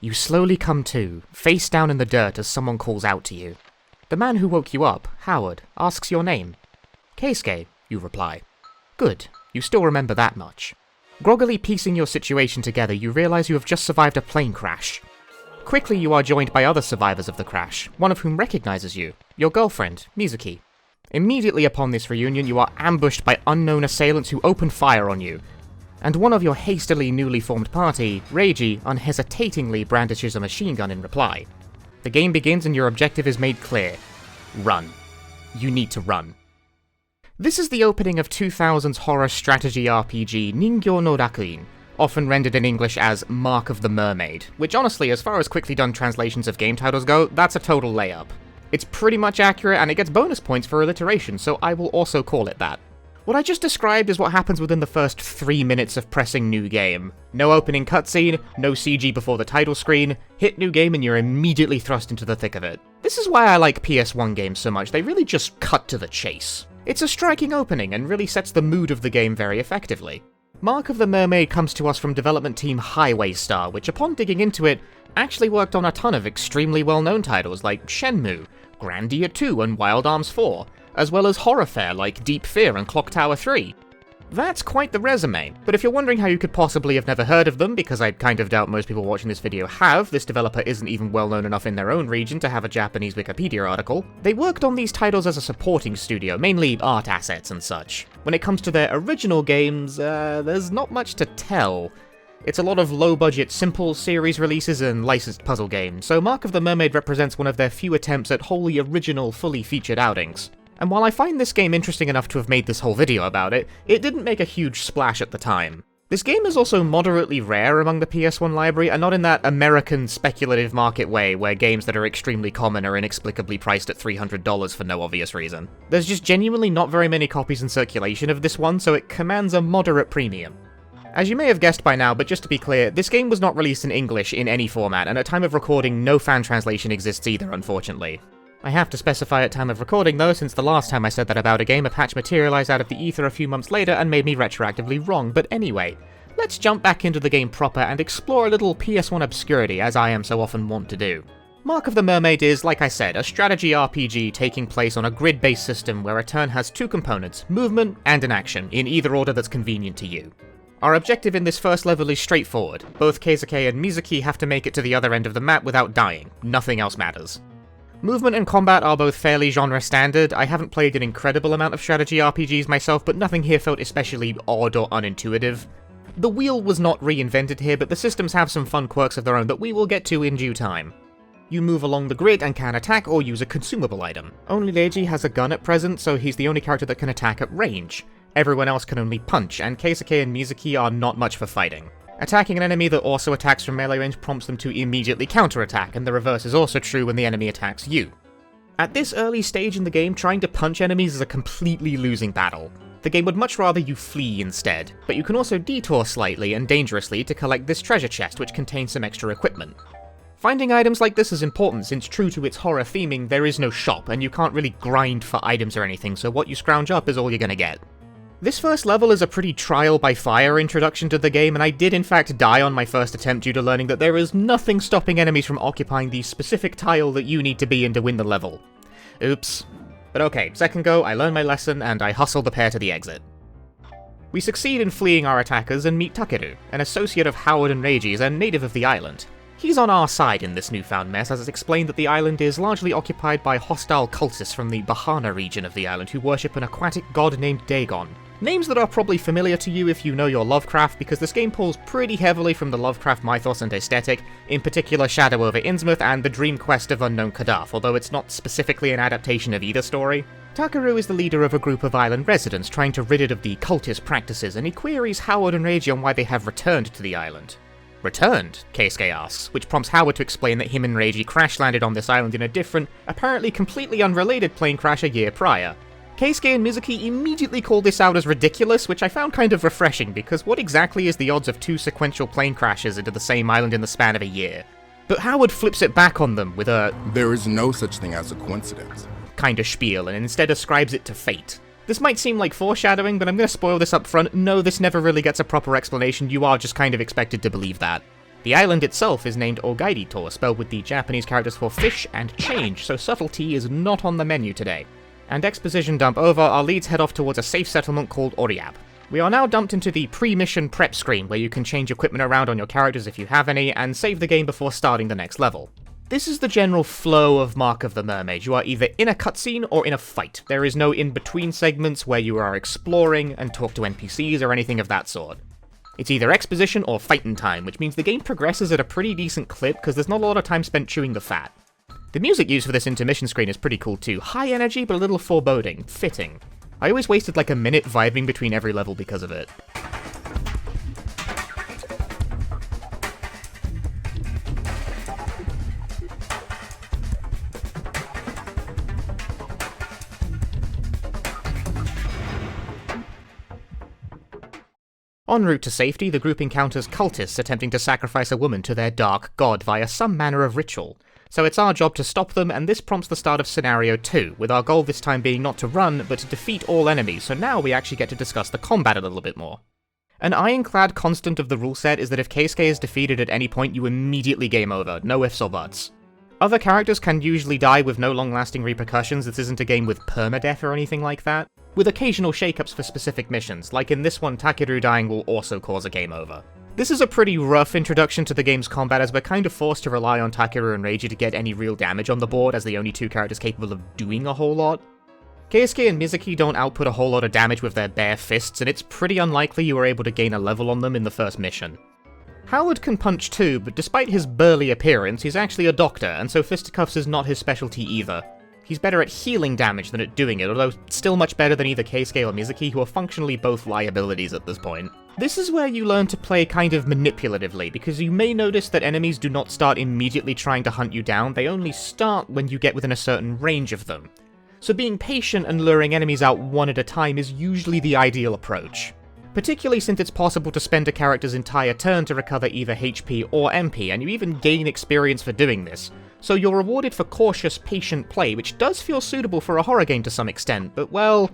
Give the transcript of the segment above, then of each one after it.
You slowly come to, face down in the dirt as someone calls out to you. The man who woke you up, Howard, asks your name. Keisuke, you reply. Good, you still remember that much. Groggily piecing your situation together, you realize you have just survived a plane crash. Quickly you are joined by other survivors of the crash, one of whom recognizes you, your girlfriend, Mizuki. Immediately upon this reunion, you are ambushed by unknown assailants who open fire on you, and one of your hastily newly formed party, Reiji, unhesitatingly brandishes a machine gun in reply. The game begins and your objective is made clear. Run. You need to run. This is the opening of 2000's horror strategy RPG Ningyo no Rakuin, often rendered in English as Mark of the Mermaid, which honestly, as far as quickly done translations of game titles go, that's a total layup. It's pretty much accurate and it gets bonus points for alliteration, so I will also call it that. What I just described is what happens within the first 3 minutes of pressing New Game. No opening cutscene, no CG before the title screen, hit New Game and you're immediately thrust into the thick of it. This is why I like PS1 games so much, they really just cut to the chase. It's a striking opening and really sets the mood of the game very effectively. Mark of the Mermaid comes to us from development team Highway Star, which upon digging into it, actually worked on a ton of extremely well-known titles like Shenmue, Grandia 2 and Wild Arms 4, as well as horror fare like Deep Fear and Clock Tower 3. That's quite the resume, but if you're wondering how you could possibly have never heard of them, because I kind of doubt most people watching this video have, this developer isn't even well known enough in their own region to have a Japanese Wikipedia article, they worked on these titles as a supporting studio, mainly art assets and such. When it comes to their original games, there's not much to tell. It's a lot of low-budget, simple series releases and licensed puzzle games, so Mark of the Mermaid represents one of their few attempts at wholly original, fully featured outings. And while I find this game interesting enough to have made this whole video about it, it didn't make a huge splash at the time. This game is also moderately rare among the PS1 library, and not in that American speculative market way where games that are extremely common are inexplicably priced at $300 for no obvious reason. There's just genuinely not very many copies in circulation of this one, so it commands a moderate premium. As you may have guessed by now, but just to be clear, this game was not released in English in any format, and at time of recording, no fan translation exists either, unfortunately. I have to specify at time of recording though, since the last time I said that about a game, a patch materialized out of the ether a few months later and made me retroactively wrong, but anyway, let's jump back into the game proper and explore a little PS1 obscurity, as I am so often wont to do. Mark of the Mermaid is, like I said, a strategy RPG taking place on a grid-based system where a turn has two components, movement and an action, in either order that's convenient to you. Our objective in this first level is straightforward. Both Keisuke and Mizuki have to make it to the other end of the map without dying. Nothing else matters. Movement and combat are both fairly genre standard. I haven't played an incredible amount of strategy RPGs myself, but nothing here felt especially odd or unintuitive. The wheel was not reinvented here, but the systems have some fun quirks of their own that we will get to in due time. You move along the grid and can attack or use a consumable item. Only Reiji has a gun at present, so he's the only character that can attack at range. Everyone else can only punch, and Keisuke and Mizuki are not much for fighting. Attacking an enemy that also attacks from melee range prompts them to immediately counterattack, and the reverse is also true when the enemy attacks you. At this early stage in the game, trying to punch enemies is a completely losing battle. The game would much rather you flee instead, but you can also detour slightly and dangerously to collect this treasure chest which contains some extra equipment. Finding items like this is important since true to its horror theming, there is no shop, and you can't really grind for items or anything, so what you scrounge up is all you're gonna get. This first level is a pretty trial-by-fire introduction to the game, and I did in fact die on my first attempt due to learning that there is nothing stopping enemies from occupying the specific tile that you need to be in to win the level. Oops. But okay, second go, I learned my lesson, and I hustle the pair to the exit. We succeed in fleeing our attackers and meet Takeru, an associate of Howard and Reiji's and native of the island. He's on our side in this newfound mess, as it's explained that the island is largely occupied by hostile cultists from the Bahana region of the island who worship an aquatic god named Dagon. Names that are probably familiar to you if you know your Lovecraft, because this game pulls pretty heavily from the Lovecraft mythos and aesthetic, in particular Shadow over Innsmouth and the Dream Quest of Unknown Kadaf, although it's not specifically an adaptation of either story. Takeru is the leader of a group of island residents trying to rid it of the cultist practices, and he queries Howard and Reiji on why they have returned to the island. Returned? Keisuke asks, which prompts Howard to explain that him and Reiji crash-landed on this island in a different, apparently completely unrelated plane crash a year prior. Keisuke and Mizuki immediately call this out as ridiculous, which I found kind of refreshing, because what exactly is the odds of two sequential plane crashes into the same island in the span of a year? But Howard flips it back on them with a "there is no such thing as a coincidence" kind of spiel, and instead ascribes it to fate. This might seem like foreshadowing, but I'm going to spoil this up front. No, this never really gets a proper explanation, you are just kind of expected to believe that. The island itself is named Ogaiditor, spelled with the Japanese characters for fish and change, so subtlety is not on the menu today. And exposition dump over, our leads head off towards a safe settlement called Oriab. We are now dumped into the pre-mission prep screen, where you can change equipment around on your characters if you have any, and save the game before starting the next level. This is the general flow of Mark of the Mermaid. You are either in a cutscene or in a fight. There is no in-between segments where you are exploring and talk to NPCs or anything of that sort. It's either exposition or fighting time, which means the game progresses at a pretty decent clip because there's not a lot of time spent chewing the fat. The music used for this intermission screen is pretty cool too. High energy, but a little foreboding. Fitting. I always wasted like a minute vibing between every level because of it. En route to safety, the group encounters cultists attempting to sacrifice a woman to their dark god via some manner of ritual. So it's our job to stop them, and this prompts the start of Scenario 2, with our goal this time being not to run, but to defeat all enemies, so now we actually get to discuss the combat a little bit more. An ironclad constant of the rule set is that if Keisuke is defeated at any point, you immediately game over, no ifs or buts. Other characters can usually die with no long-lasting repercussions. This isn't a game with permadeath or anything like that, with occasional shakeups for specific missions, like in this one Takeru dying will also cause a game over. This is a pretty rough introduction to the game's combat, as we're kind of forced to rely on Takeru and Reiji to get any real damage on the board as the only two characters capable of doing a whole lot. Keisuke and Mizuki don't output a whole lot of damage with their bare fists, and it's pretty unlikely you were able to gain a level on them in the first mission. Howard can punch too, but despite his burly appearance, he's actually a doctor, and so fisticuffs is not his specialty either. He's better at healing damage than at doing it, although still much better than either Keisuke or Mizuki, who are functionally both liabilities at this point. This is where you learn to play kind of manipulatively, because you may notice that enemies do not start immediately trying to hunt you down, they only start when you get within a certain range of them. So being patient and luring enemies out one at a time is usually the ideal approach. Particularly since it's possible to spend a character's entire turn to recover either HP or MP, and you even gain experience for doing this. So you're rewarded for cautious, patient play, which does feel suitable for a horror game to some extent, but well...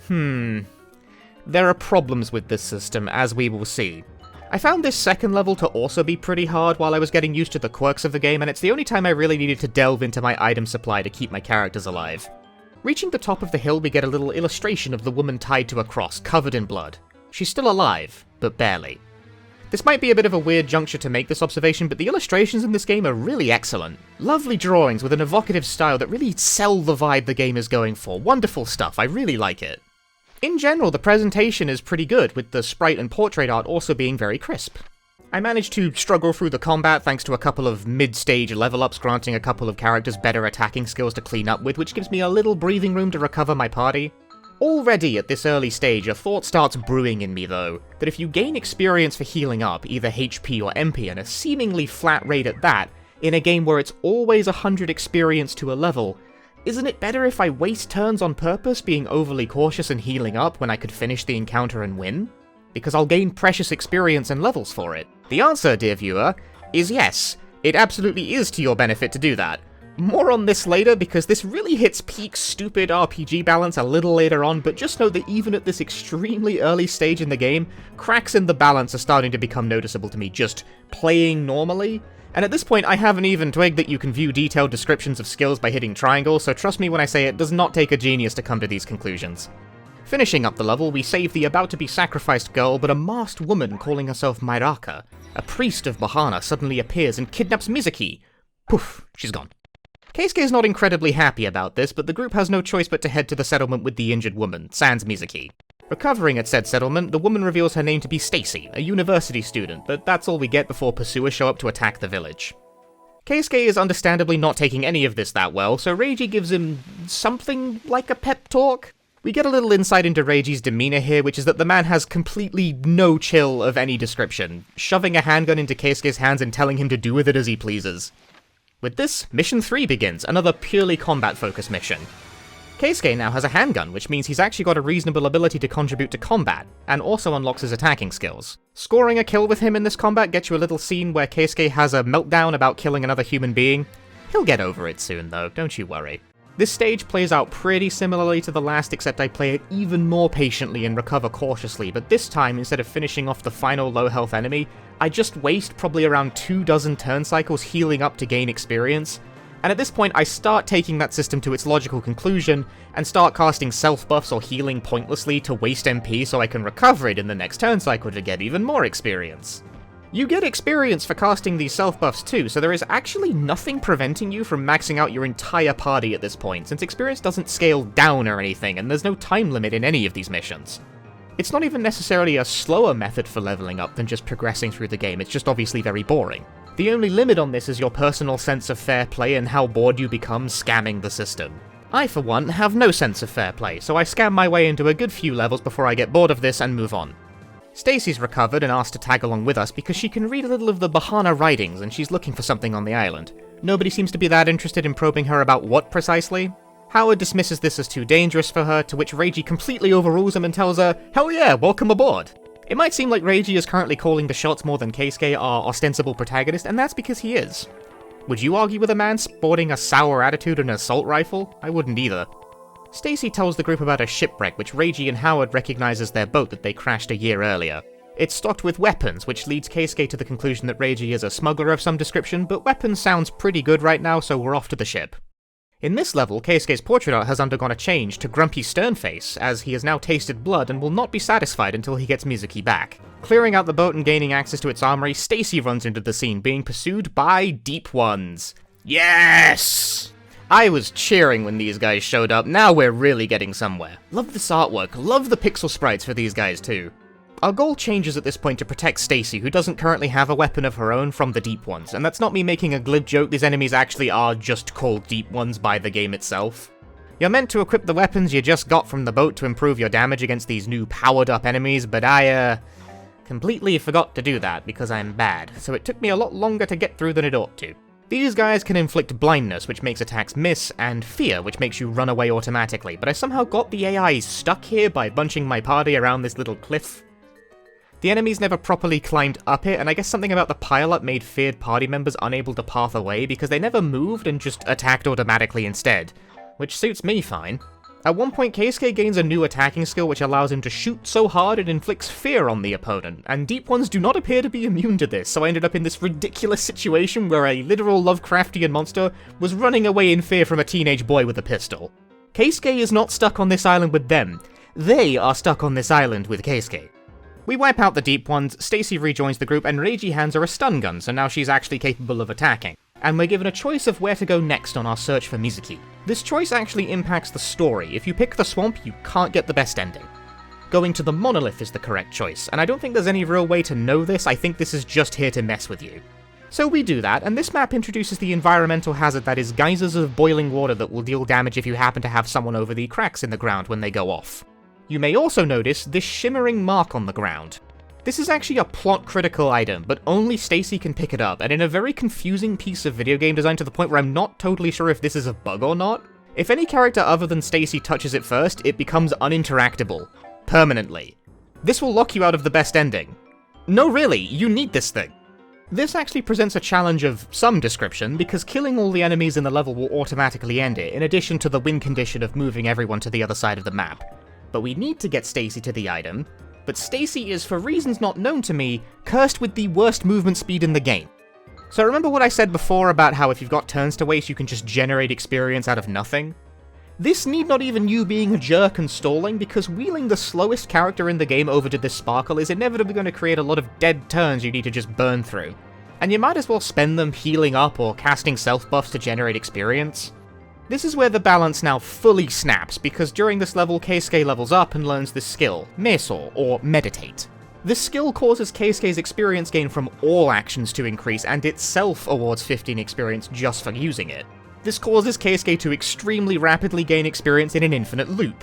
There are problems with this system, as we will see. I found this second level to also be pretty hard while I was getting used to the quirks of the game, and it's the only time I really needed to delve into my item supply to keep my characters alive. Reaching the top of the hill, we get a little illustration of the woman tied to a cross, covered in blood. She's still alive, but barely. This might be a bit of a weird juncture to make this observation, but the illustrations in this game are really excellent. Lovely drawings with an evocative style that really sell the vibe the game is going for. Wonderful stuff, I really like it. In general, the presentation is pretty good, with the sprite and portrait art also being very crisp. I managed to struggle through the combat thanks to a couple of mid-stage level-ups granting a couple of characters better attacking skills to clean up with, which gives me a little breathing room to recover my party. Already at this early stage, a thought starts brewing in me though, that if you gain experience for healing up, either HP or MP, and a seemingly flat rate at that, in a game where it's always 100 experience to a level, isn't it better if I waste turns on purpose being overly cautious and healing up when I could finish the encounter and win? Because I'll gain precious experience and levels for it. The answer, dear viewer, is yes. It absolutely is to your benefit to do that. More on this later, because this really hits peak stupid RPG balance a little later on, but just note that even at this extremely early stage in the game, cracks in the balance are starting to become noticeable to me just playing normally. And at this point, I haven't even twigged that you can view detailed descriptions of skills by hitting triangle, so trust me when I say it does not take a genius to come to these conclusions. Finishing up the level, we save the about-to-be-sacrificed girl, but a masked woman calling herself Maeraka, a priest of Bahana, suddenly appears and kidnaps Mizuki. Poof, she's gone. Keisuke is not incredibly happy about this, but the group has no choice but to head to the settlement with the injured woman, sans Mizuki. Recovering at said settlement, the woman reveals her name to be Stacy, a university student, but that's all we get before pursuers show up to attack the village. Keisuke is understandably not taking any of this that well, so Reiji gives him something like a pep talk. We get a little insight into Reiji's demeanor here, which is that the man has completely no chill of any description, shoving a handgun into Keisuke's hands and telling him to do with it as he pleases. With this, Mission 3 begins, another purely combat-focused mission. Keisuke now has a handgun, which means he's actually got a reasonable ability to contribute to combat, and also unlocks his attacking skills. Scoring a kill with him in this combat gets you a little scene where Keisuke has a meltdown about killing another human being. He'll get over it soon though, don't you worry. This stage plays out pretty similarly to the last, except I play it even more patiently and recover cautiously, but this time, instead of finishing off the final low health enemy, I just waste probably around 24 turn cycles healing up to gain experience, and at this point I start taking that system to its logical conclusion, and start casting self buffs or healing pointlessly to waste MP so I can recover it in the next turn cycle to get even more experience. You get experience for casting these self-buffs too, so there is actually nothing preventing you from maxing out your entire party at this point, since experience doesn't scale down or anything, and there's no time limit in any of these missions. It's not even necessarily a slower method for leveling up than just progressing through the game, it's just obviously very boring. The only limit on this is your personal sense of fair play and how bored you become scamming the system. I, for one, have no sense of fair play, so I scam my way into a good few levels before I get bored of this and move on. Stacy's recovered and asked to tag along with us because she can read a little of the Bahana writings and she's looking for something on the island. Nobody seems to be that interested in probing her about what precisely. Howard dismisses this as too dangerous for her, to which Reiji completely overrules him and tells her, "Hell yeah, welcome aboard!" It might seem like Reiji is currently calling the shots more than Keisuke, our ostensible protagonist, and that's because he is. Would you argue with a man sporting a sour attitude and an assault rifle? I wouldn't either. Stacy tells the group about a shipwreck which Reiji and Howard recognize as their boat that they crashed a year earlier. It's stocked with weapons, which leads Keisuke to the conclusion that Reiji is a smuggler of some description, but weapons sounds pretty good right now, so we're off to the ship. In this level, Keisuke's portrait art has undergone a change to Grumpy Sternface, as he has now tasted blood and will not be satisfied until he gets Mizuki back. Clearing out the boat and gaining access to its armory, Stacy runs into the scene, being pursued by Deep Ones. Yes! I was cheering when these guys showed up, now we're really getting somewhere. Love this artwork, love the pixel sprites for these guys too. Our goal changes at this point to protect Stacy, who doesn't currently have a weapon of her own, from the Deep Ones, and that's not me making a glib joke, these enemies actually are just called Deep Ones by the game itself. You're meant to equip the weapons you just got from the boat to improve your damage against these new powered up enemies, but I, completely forgot to do that because I'm bad, so it took me a lot longer to get through than it ought to. These guys can inflict blindness, which makes attacks miss, and fear, which makes you run away automatically, but I somehow got the AIs stuck here by bunching my party around this little cliff. The enemies never properly climbed up it, and I guess something about the pile-up made feared party members unable to path away because they never moved and just attacked automatically instead, which suits me fine. At one point, Keisuke gains a new attacking skill which allows him to shoot so hard it inflicts fear on the opponent, and Deep Ones do not appear to be immune to this, so I ended up in this ridiculous situation where a literal Lovecraftian monster was running away in fear from a teenage boy with a pistol. Keisuke is not stuck on this island with them, they are stuck on this island with Keisuke. We wipe out the Deep Ones, Stacy rejoins the group, and Reiji hands her a stun gun, so now she's actually capable of attacking. And we're given a choice of where to go next on our search for Mizuki. This choice actually impacts the story. If you pick the swamp, you can't get the best ending. Going to the monolith is the correct choice, and I don't think there's any real way to know this, I think this is just here to mess with you. So we do that, and this map introduces the environmental hazard that is geysers of boiling water that will deal damage if you happen to have someone over the cracks in the ground when they go off. You may also notice this shimmering mark on the ground. This is actually a plot-critical item, but only Stacy can pick it up, and in a very confusing piece of video game design to the point where I'm not totally sure if this is a bug or not. If any character other than Stacy touches it first, it becomes uninteractable. Permanently. This will lock you out of the best ending. No really, you need this thing. This actually presents a challenge of some description, because killing all the enemies in the level will automatically end it, in addition to the win condition of moving everyone to the other side of the map. But we need to get Stacy to the item, but Stacy is, for reasons not known to me, cursed with the worst movement speed in the game. So remember what I said before about how if you've got turns to waste you can just generate experience out of nothing? This need not even you being a jerk and stalling, because wheeling the slowest character in the game over to this sparkle is inevitably going to create a lot of dead turns you need to just burn through. And you might as well spend them healing up or casting self-buffs to generate experience. This is where the balance now fully snaps, because during this level, Keisuke levels up and learns this skill, Meso, or Meditate. This skill causes Keisuke's experience gain from all actions to increase, and itself awards 15 experience just for using it. This causes Keisuke to extremely rapidly gain experience in an infinite loop.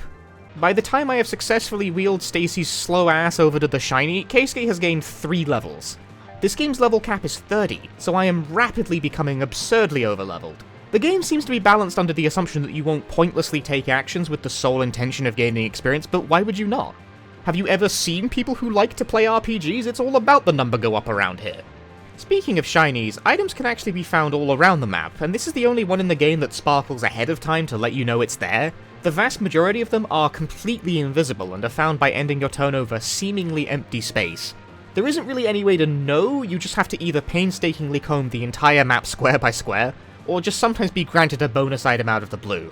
By the time I have successfully wheeled Stacy's slow ass over to the shiny, Keisuke has gained 3 levels. This game's level cap is 30, so I am rapidly becoming absurdly overleveled. The game seems to be balanced under the assumption that you won't pointlessly take actions with the sole intention of gaining experience, but why would you not? Have you ever seen people who like to play RPGs? It's all about the number go up around here. Speaking of shinies, items can actually be found all around the map, and this is the only one in the game that sparkles ahead of time to let you know it's there. The vast majority of them are completely invisible and are found by ending your turn over seemingly empty space. There isn't really any way to know, you just have to either painstakingly comb the entire map square by square, or just sometimes be granted a bonus item out of the blue.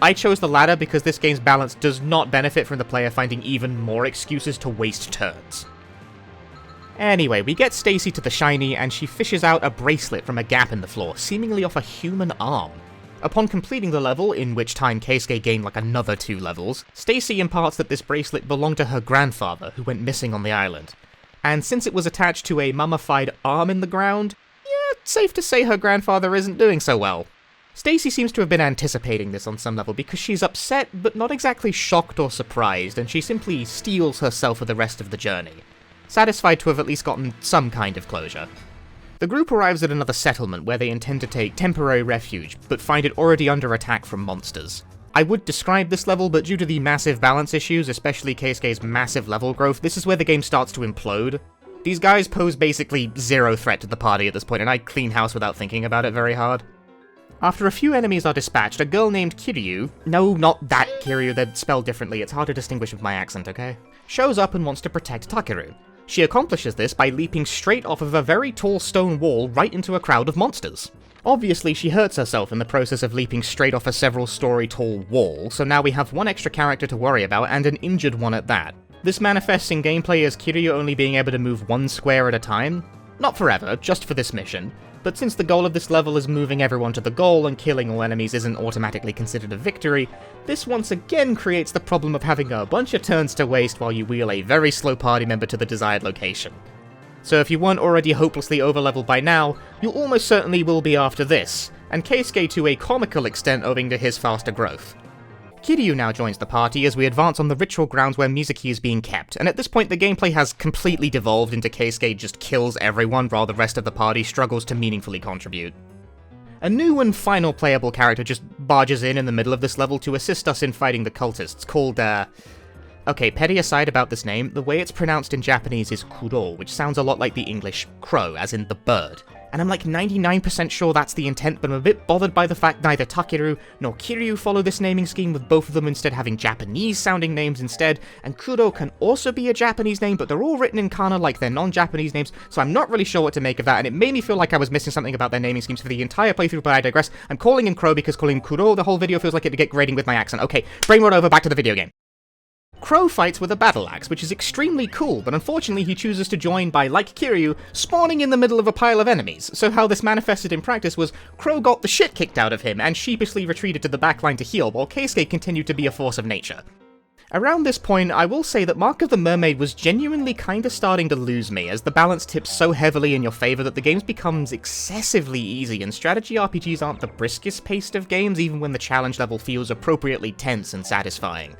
I chose the latter because this game's balance does not benefit from the player finding even more excuses to waste turns. Anyway, we get Stacy to the shiny, and she fishes out a bracelet from a gap in the floor, seemingly off a human arm. Upon completing the level, in which time Keisuke gained like another 2 levels, Stacy imparts that this bracelet belonged to her grandfather, who went missing on the island. And since it was attached to a mummified arm in the ground, yeah, safe to say her grandfather isn't doing so well. Stacy seems to have been anticipating this on some level because she's upset, but not exactly shocked or surprised, and she simply steels herself for the rest of the journey, satisfied to have at least gotten some kind of closure. The group arrives at another settlement where they intend to take temporary refuge, but find it already under attack from monsters. I would describe this level, but due to the massive balance issues, especially Keisuke's massive level growth, this is where the game starts to implode. These guys pose basically zero threat to the party at this point, and I clean house without thinking about it very hard. After a few enemies are dispatched, a girl named Kiryu, no, not that Kiryu, they're spelled differently, it's hard to distinguish with my accent, okay, shows up and wants to protect Takeru. She accomplishes this by leaping straight off of a very tall stone wall right into a crowd of monsters. Obviously, she hurts herself in the process of leaping straight off a several-story tall wall, so now we have one extra character to worry about, and an injured one at that. This manifests in gameplay as Kiryu only being able to move one square at a time. Not forever, just for this mission. But since the goal of this level is moving everyone to the goal and killing all enemies isn't automatically considered a victory, this once again creates the problem of having a bunch of turns to waste while you wheel a very slow party member to the desired location. So if you weren't already hopelessly overleveled by now, you almost certainly will be after this, and Keisuke to a comical extent owing to his faster growth. Kiryu now joins the party as we advance on the ritual grounds where Mizuki is being kept, and at this point the gameplay has completely devolved into Keisuke just kills everyone while the rest of the party struggles to meaningfully contribute. A new and final playable character just barges in the middle of this level to assist us in fighting the cultists, called, Okay, petty aside about this name, the way it's pronounced in Japanese is Kuro, which sounds a lot like the English crow, as in the bird. And I'm like 99% sure that's the intent, but I'm a bit bothered by the fact neither Takeru nor Kiryu follow this naming scheme, with both of them instead having Japanese-sounding names instead, and Kuro can also be a Japanese name, but they're all written in kana like they're non-Japanese names, so I'm not really sure what to make of that, and it made me feel like I was missing something about their naming schemes for the entire playthrough, but I digress. I'm calling him Crow because calling him Kuro the whole video feels like it'd get grating with my accent. Okay, brainward over, back to the video game. Crow fights with a battle axe, which is extremely cool, but unfortunately he chooses to join by, like Kiryu, spawning in the middle of a pile of enemies. So how this manifested in practice was Crow got the shit kicked out of him and sheepishly retreated to the backline to heal, while Keisuke continued to be a force of nature. Around this point, I will say that Mark of the Mermaid was genuinely kinda starting to lose me, as the balance tips so heavily in your favor that the game becomes excessively easy, and strategy RPGs aren't the briskest paced of games even when the challenge level feels appropriately tense and satisfying.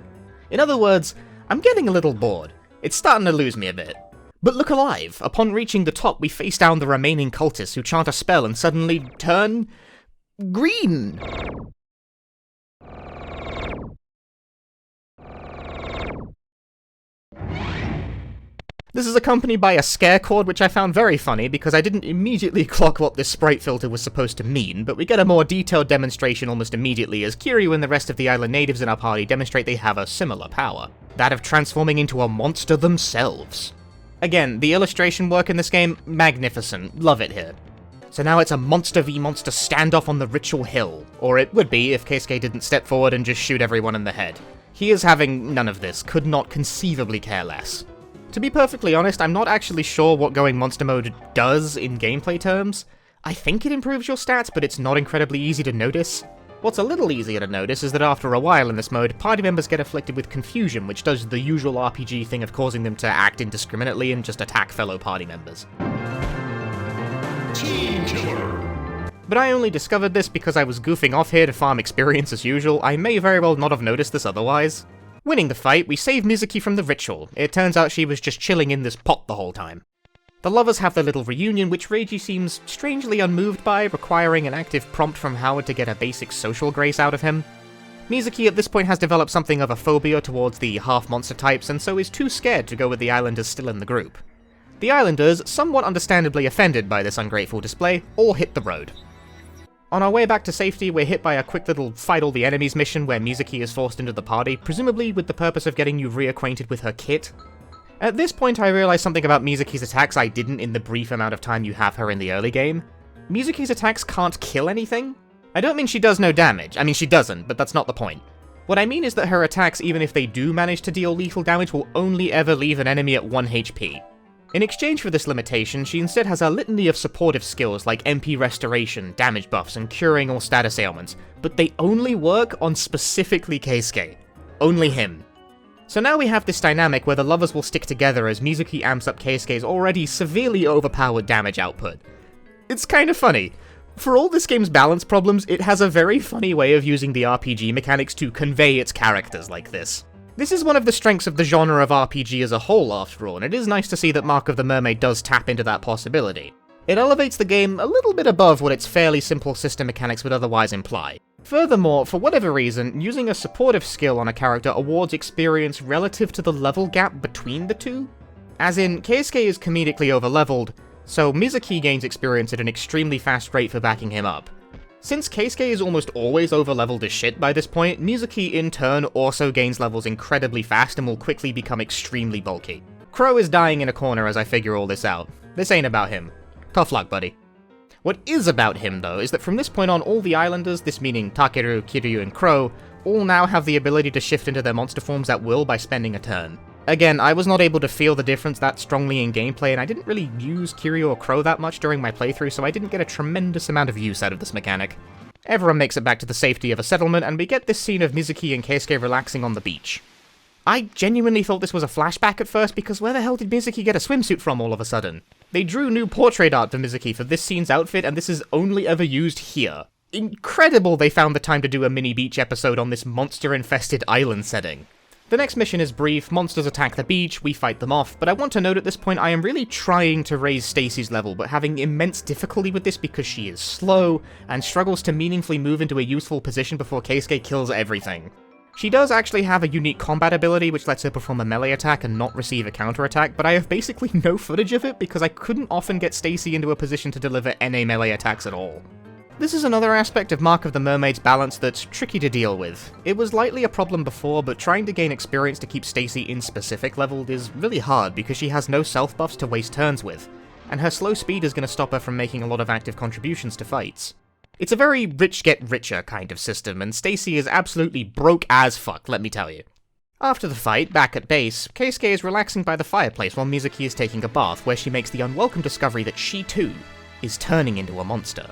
In other words, I'm getting a little bored. It's starting to lose me a bit. But look alive! Upon reaching the top, we face down the remaining cultists who chant a spell and suddenly turn green! This is accompanied by a scare chord, which I found very funny because I didn't immediately clock what this sprite filter was supposed to mean, but we get a more detailed demonstration almost immediately as Kiryu and the rest of the island natives in our party demonstrate they have a similar power, that of transforming into a monster themselves. Again, the illustration work in this game, magnificent, love it here. So now it's a monster v monster standoff on the ritual hill, or it would be if Keisuke didn't step forward and just shoot everyone in the head. He is having none of this, could not conceivably care less. To be perfectly honest, I'm not actually sure what going monster mode does in gameplay terms. I think it improves your stats, but it's not incredibly easy to notice. What's a little easier to notice is that after a while in this mode, party members get afflicted with confusion, which does the usual RPG thing of causing them to act indiscriminately and just attack fellow party members. Team killer. But I only discovered this because I was goofing off here to farm experience as usual. I may very well not have noticed this otherwise. Winning the fight, we save Mizuki from the ritual. It turns out she was just chilling in this pot the whole time. The lovers have their little reunion, which Reiji seems strangely unmoved by, requiring an active prompt from Howard to get a basic social grace out of him. Mizuki at this point has developed something of a phobia towards the half-monster types, and so is too scared to go with the islanders still in the group. The islanders, somewhat understandably offended by this ungrateful display, all hit the road. On our way back to safety, we're hit by a quick little fight all the enemies mission where Mizuki is forced into the party, presumably with the purpose of getting you reacquainted with her kit. At this point I realized something about Mizuki's attacks I didn't in the brief amount of time you have her in the early game. Mizuki's attacks can't kill anything. I don't mean she does no damage, I mean she doesn't, but that's not the point. What I mean is that her attacks, even if they do manage to deal lethal damage, will only ever leave an enemy at 1 HP. In exchange for this limitation, she instead has a litany of supportive skills like MP restoration, damage buffs, and curing all status ailments, but they only work on specifically Keisuke. Only him. So now we have this dynamic where the lovers will stick together as Mizuki amps up Keisuke's already severely overpowered damage output. It's kind of funny. For all this game's balance problems, it has a very funny way of using the RPG mechanics to convey its characters like this. This is one of the strengths of the genre of RPG as a whole, after all, and it is nice to see that Mark of the Mermaid does tap into that possibility. It elevates the game a little bit above what its fairly simple system mechanics would otherwise imply. Furthermore, for whatever reason, using a supportive skill on a character awards experience relative to the level gap between the two. As in, Keisuke is comedically overleveled, so Mizuki gains experience at an extremely fast rate for backing him up. Since Keisuke is almost always overleveled as shit by this point, Mizuki in turn also gains levels incredibly fast and will quickly become extremely bulky. Crow is dying in a corner as I figure all this out. This ain't about him. Tough luck, buddy. What is about him, though, is that from this point on all the islanders, this meaning Takeru, Kiryu, and Crow, all now have the ability to shift into their monster forms at will by spending a turn. Again, I was not able to feel the difference that strongly in gameplay, and I didn't really use Kiryu or Crow that much during my playthrough, so I didn't get a tremendous amount of use out of this mechanic. Everyone makes it back to the safety of a settlement, and we get this scene of Mizuki and Keisuke relaxing on the beach. I genuinely thought this was a flashback at first, because where the hell did Mizuki get a swimsuit from all of a sudden? They drew new portrait art for Mizuki for this scene's outfit, and this is only ever used here. Incredible they found the time to do a mini beach episode on this monster-infested island setting. The next mission is brief, monsters attack the beach, we fight them off, but I want to note at this point I am really trying to raise Stacy's level, but having immense difficulty with this because she is slow, and struggles to meaningfully move into a useful position before Keisuke kills everything. She does actually have a unique combat ability which lets her perform a melee attack and not receive a counterattack, but I have basically no footage of it because I couldn't often get Stacy into a position to deliver NA melee attacks at all. This is another aspect of Mark of the Mermaid's balance that's tricky to deal with. It was lightly a problem before, but trying to gain experience to keep Stacy in specific level is really hard because she has no self buffs to waste turns with, and her slow speed is going to stop her from making a lot of active contributions to fights. It's a very rich get richer kind of system, and Stacy is absolutely broke as fuck, let me tell you. After the fight, back at base, Keisuke is relaxing by the fireplace while Mizuki is taking a bath, where she makes the unwelcome discovery that she too is turning into a monster.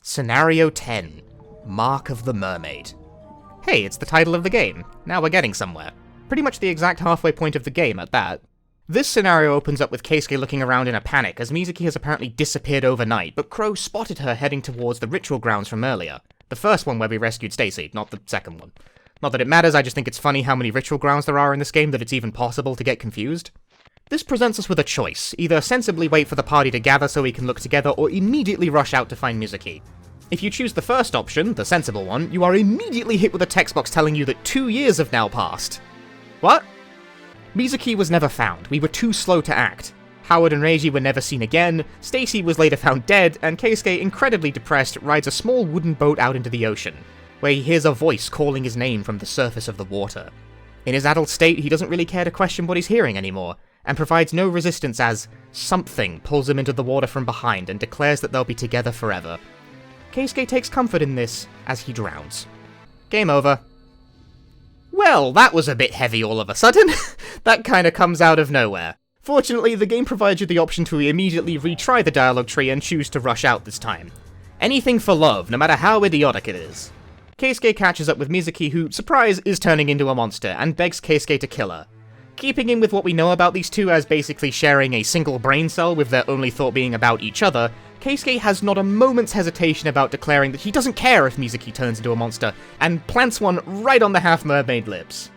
Scenario 10. Mark of the Mermaid. Hey, it's the title of the game. Now we're getting somewhere. Pretty much the exact halfway point of the game at that. This scenario opens up with Keisuke looking around in a panic as Mizuki has apparently disappeared overnight, but Crow spotted her heading towards the ritual grounds from earlier. The first one where we rescued Stacy, not the second one. Not that it matters, I just think it's funny how many ritual grounds there are in this game that it's even possible to get confused. This presents us with a choice, either sensibly wait for the party to gather so we can look together, or immediately rush out to find Mizuki. If you choose the first option, the sensible one, you are immediately hit with a text box telling you that 2 years have now passed. What? Mizuki was never found, we were too slow to act. Howard and Reiji were never seen again, Stacy was later found dead, and Keisuke, incredibly depressed, rides a small wooden boat out into the ocean, where he hears a voice calling his name from the surface of the water. In his adult state, he doesn't really care to question what he's hearing anymore, and provides no resistance as something pulls him into the water from behind and declares that they'll be together forever. Keisuke takes comfort in this as he drowns. Game over. Well, that was a bit heavy all of a sudden. That kinda comes out of nowhere. Fortunately, the game provides you the option to immediately retry the dialogue tree and choose to rush out this time. Anything for love, no matter how idiotic it is. Keisuke catches up with Mizuki, who, surprise, is turning into a monster, and begs Keisuke to kill her. Keeping in with what we know about these two as basically sharing a single brain cell with their only thought being about each other, Keisuke has not a moment's hesitation about declaring that he doesn't care if Mizuki turns into a monster, and plants one right on the half-mermaid lips.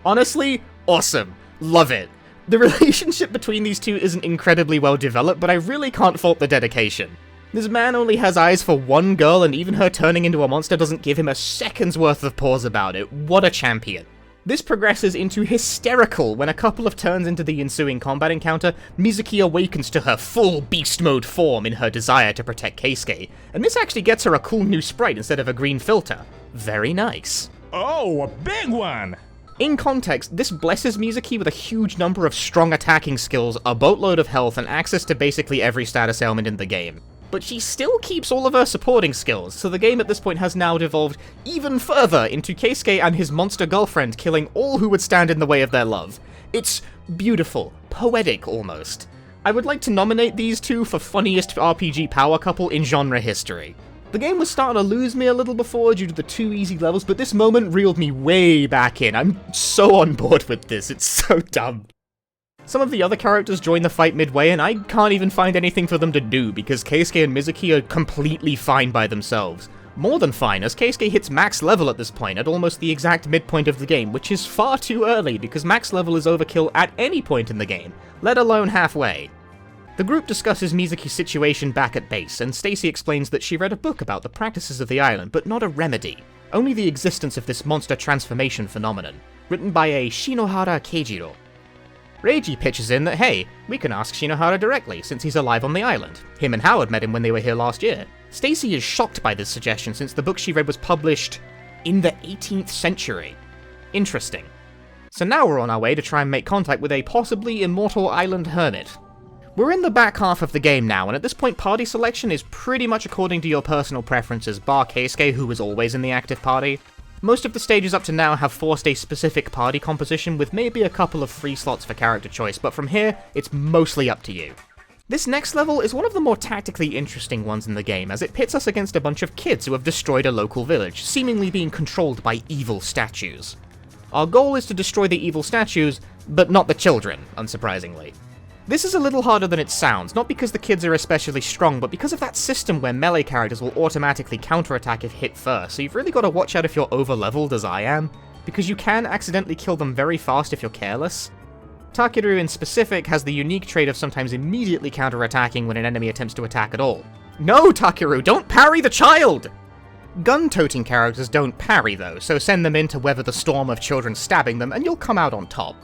Honestly, awesome. Love it. The relationship between these two isn't incredibly well developed, but I really can't fault the dedication. This man only has eyes for one girl, and even her turning into a monster doesn't give him a second's worth of pause about it. What a champion. This progresses into hysterical when a couple of turns into the ensuing combat encounter, Mizuki awakens to her full beast mode form in her desire to protect Keisuke, and this actually gets her a cool new sprite instead of a green filter. Very nice. Oh, a big one! In context, this blesses Mizuki with a huge number of strong attacking skills, a boatload of health, and access to basically every status ailment in the game. But she still keeps all of her supporting skills, so the game at this point has now devolved even further into Keisuke and his monster girlfriend killing all who would stand in the way of their love. It's beautiful, poetic almost. I would like to nominate these two for funniest RPG power couple in genre history. The game was starting to lose me a little before due to the too easy levels, but this moment reeled me way back in. I'm so on board with this, it's so dumb. Some of the other characters join the fight midway, and I can't even find anything for them to do, because Keisuke and Mizuki are completely fine by themselves. More than fine, as Keisuke hits max level at this point, at almost the exact midpoint of the game, which is far too early, because max level is overkill at any point in the game, let alone halfway. The group discusses Mizuki's situation back at base, and Stacy explains that she read a book about the practices of the island, but not a remedy, only the existence of this monster transformation phenomenon, written by a Shinohara Keijiro. Reiji pitches in that, hey, we can ask Shinohara directly, since he's alive on the island. Him and Howard met him when they were here last year. Stacy is shocked by this suggestion since the book she read was published in the 18th century. Interesting. So now we're on our way to try and make contact with a possibly immortal island hermit. We're in the back half of the game now, and at this point party selection is pretty much according to your personal preferences, bar Keisuke, who is always in the active party. Most of the stages up to now have forced a specific party composition with maybe a couple of free slots for character choice, but from here, it's mostly up to you. This next level is one of the more tactically interesting ones in the game, as it pits us against a bunch of kids who have destroyed a local village, seemingly being controlled by evil statues. Our goal is to destroy the evil statues, but not the children, unsurprisingly. This is a little harder than it sounds, not because the kids are especially strong, but because of that system where melee characters will automatically counterattack if hit first, so you've really got to watch out if you're over-leveled as I am, because you can accidentally kill them very fast if you're careless. Takeru in specific has the unique trait of sometimes immediately counterattacking when an enemy attempts to attack at all. No, Takeru, don't parry the child! Gun-toting characters don't parry though, so send them in to weather the storm of children stabbing them and you'll come out on top.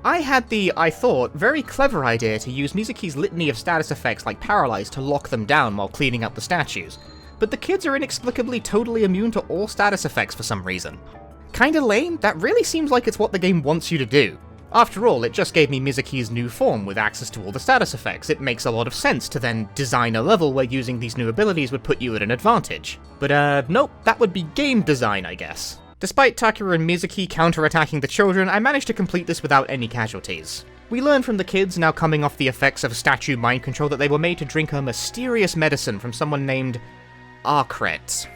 I had the, I thought, very clever idea to use Mizuki's litany of status effects like Paralyze to lock them down while cleaning up the statues, but the kids are inexplicably totally immune to all status effects for some reason. Kinda lame? That really seems like it's what the game wants you to do. After all, it just gave me Mizuki's new form with access to all the status effects. It makes a lot of sense to then design a level where using these new abilities would put you at an advantage. But nope, that would be game design, I guess. Despite Takeru and Mizuki counterattacking the children, I managed to complete this without any casualties. We learn from the kids, now coming off the effects of statue mind control, that they were made to drink a mysterious medicine from someone named Arcret.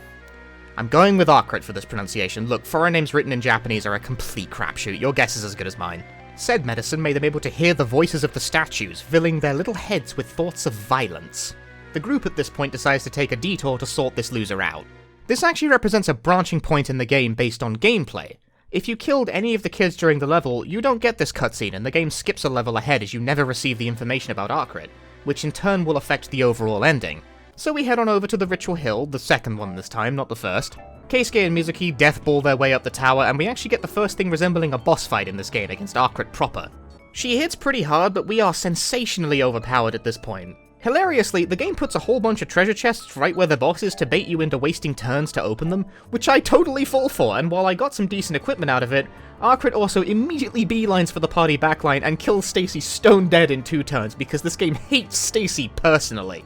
I'm going with Arcret for this pronunciation. Look, foreign names written in Japanese are a complete crapshoot. Your guess is as good as mine. Said medicine made them able to hear the voices of the statues, filling their little heads with thoughts of violence. The group at this point decides to take a detour to sort this loser out. This actually represents a branching point in the game based on gameplay. If you killed any of the kids during the level, you don't get this cutscene, and the game skips a level ahead as you never receive the information about Arcret, which in turn will affect the overall ending. So we head on over to the Ritual Hill, the second one this time, not the first. Keisuke and Mizuki deathball their way up the tower, and we actually get the first thing resembling a boss fight in this game against Arcret proper. She hits pretty hard, but we are sensationally overpowered at this point. Hilariously, the game puts a whole bunch of treasure chests right where the boss is to bait you into wasting turns to open them, which I totally fall for, and while I got some decent equipment out of it, Arcret also immediately beelines for the party backline and kills Stacy stone dead in 2 turns because this game hates Stacy personally.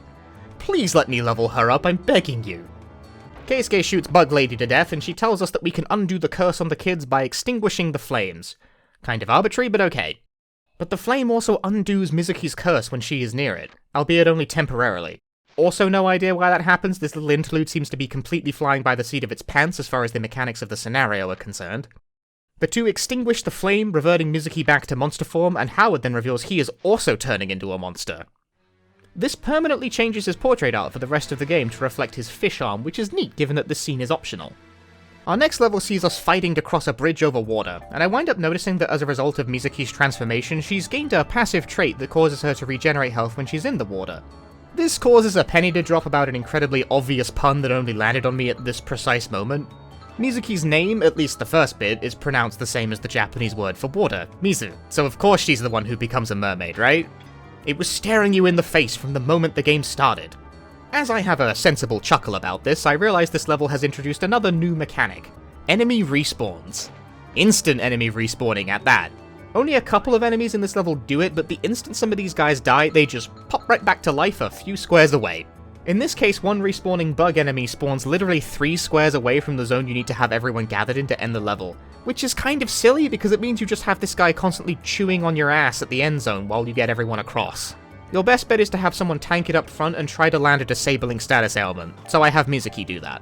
Please let me level her up, I'm begging you. Keisuke shoots Bug Lady to death, and she tells us that we can undo the curse on the kids by extinguishing the flames. Kind of arbitrary, but okay. But the flame also undoes Mizuki's curse when she is near it, albeit only temporarily. Also no idea why that happens, this little interlude seems to be completely flying by the seat of its pants as far as the mechanics of the scenario are concerned. The two extinguish the flame, reverting Mizuki back to monster form, and Howard then reveals he is also turning into a monster. This permanently changes his portrait art for the rest of the game to reflect his fish arm, which is neat given that this scene is optional. Our next level sees us fighting to cross a bridge over water, and I wind up noticing that as a result of Mizuki's transformation, she's gained a passive trait that causes her to regenerate health when she's in the water. This causes a penny to drop about an incredibly obvious pun that only landed on me at this precise moment. Mizuki's name, at least the first bit, is pronounced the same as the Japanese word for water, Mizu, so of course she's the one who becomes a mermaid, right? It was staring you in the face from the moment the game started. As I have a sensible chuckle about this, I realize this level has introduced another new mechanic. Enemy respawns. Instant enemy respawning at that. Only a couple of enemies in this level do it, but the instant some of these guys die, they just pop right back to life a few squares away. In this case, one respawning bug enemy spawns literally 3 squares away from the zone you need to have everyone gathered in to end the level, which is kind of silly because it means you just have this guy constantly chewing on your ass at the end zone while you get everyone across. Your best bet is to have someone tank it up front and try to land a disabling status ailment, so I have Mizuki do that.